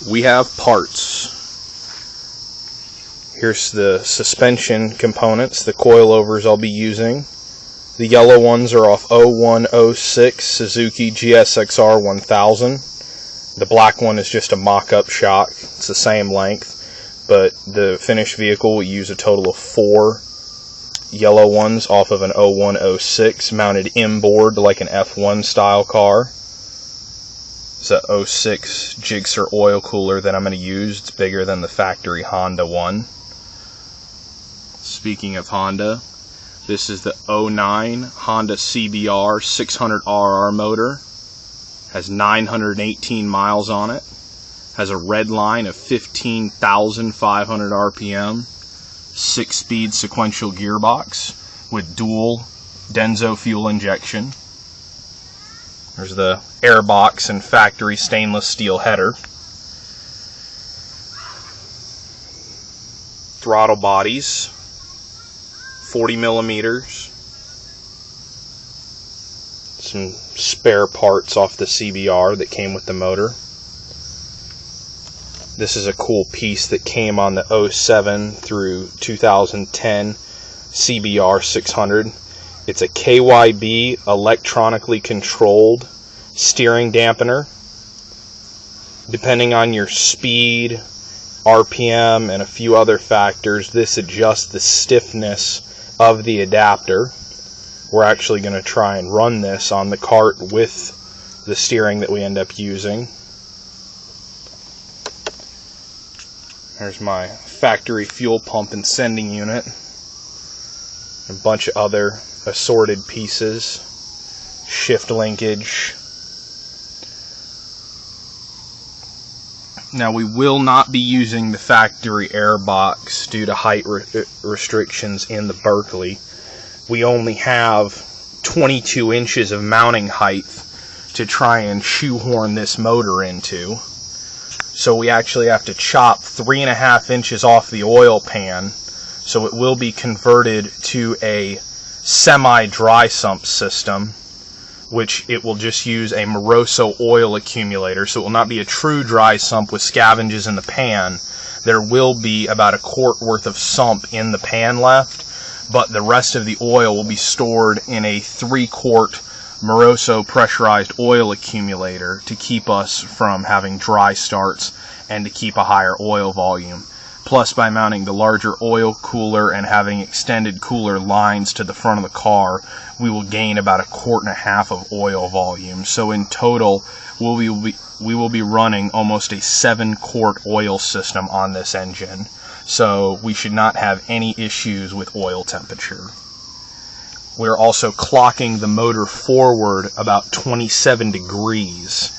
We have parts. Here's the suspension components, the coilovers I'll be using. The yellow ones are off 0106 Suzuki GSXR 1000. The black one is just a mock-up shock. It's the same length, but the finished vehicle will use a total of 4 yellow ones off of an 0106 mounted inboard like an F1 style car. It's a 06 Gixxer oil cooler that I'm going to use. It's bigger than the factory Honda one. Speaking of Honda, this is the 09 Honda CBR600RR motor. Has 918 miles on it. Has a red line of 15,500 RPM. 6-speed sequential gearbox with dual Denso fuel injection. There's the airbox and factory stainless steel header. Throttle bodies, 40 millimeters. Some spare parts off the CBR that came with the motor. This is a cool piece that came on the 07 through 2010 CBR600. It's a KYB electronically controlled steering dampener. Depending on your speed, RPM, and a few other factors, this adjusts the stiffness of the adapter. We're actually going to try and run this on the cart with the steering that we end up using. There's my factory fuel pump and sending unit. A bunch of other assorted pieces. Shift linkage. Now we will not be using the factory airbox due to height restrictions in the Berkeley. We only have 22 inches of mounting height to try and shoehorn this motor into. So we actually have to chop 3.5 inches off the oil pan, so it will be converted to a semi-dry sump system, which it will just use a Moroso oil accumulator, so it will not be a true dry sump with scavenges in the pan. There will be about a quart worth of sump in the pan left, but the rest of the oil will be stored in a 3-quart Moroso pressurized oil accumulator to keep us from having dry starts and to keep a higher oil volume. Plus, by mounting the larger oil cooler and having extended cooler lines to the front of the car, we will gain about 1.5 quarts of oil volume. So in total, we will be running almost a 7-quart oil system on this engine. So we should not have any issues with oil temperature. We're also clocking the motor forward about 27 degrees.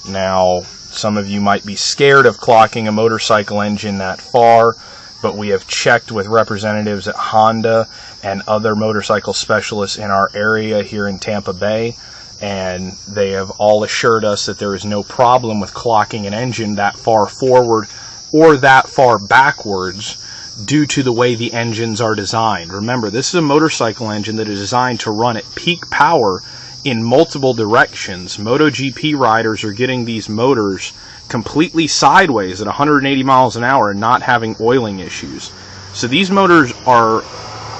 Now, some of you might be scared of clocking a motorcycle engine that far, but we have checked with representatives at Honda and other motorcycle specialists in our area here in Tampa Bay, and they have all assured us that there is no problem with clocking an engine that far forward or that far backwards due to the way the engines are designed. Remember, this is a motorcycle engine that is designed to run at peak power in multiple directions. MotoGP riders are getting these motors completely sideways at 180 miles an hour and not having oiling issues. So these motors are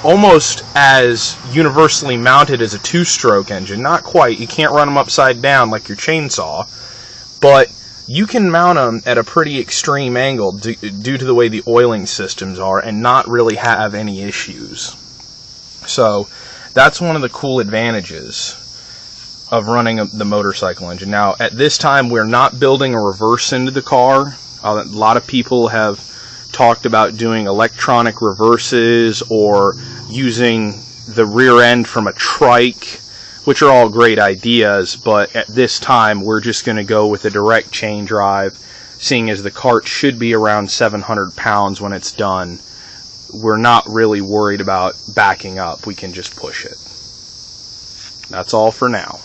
almost as universally mounted as a 2-stroke engine. Not quite. You can't run them upside down like your chainsaw, but you can mount them at a pretty extreme angle due to the way the oiling systems are and not really have any issues. So that's one of the cool advantages of running the motorcycle engine. Now, at this time, we're not building a reverse into the car. A lot of people have talked about doing electronic reverses or using the rear end from a trike, which are all great ideas, but at this time we're just going to go with a direct chain drive, seeing as the cart should be around 700 pounds when it's done. We're not really worried about backing up. We can just push it. That's all for now.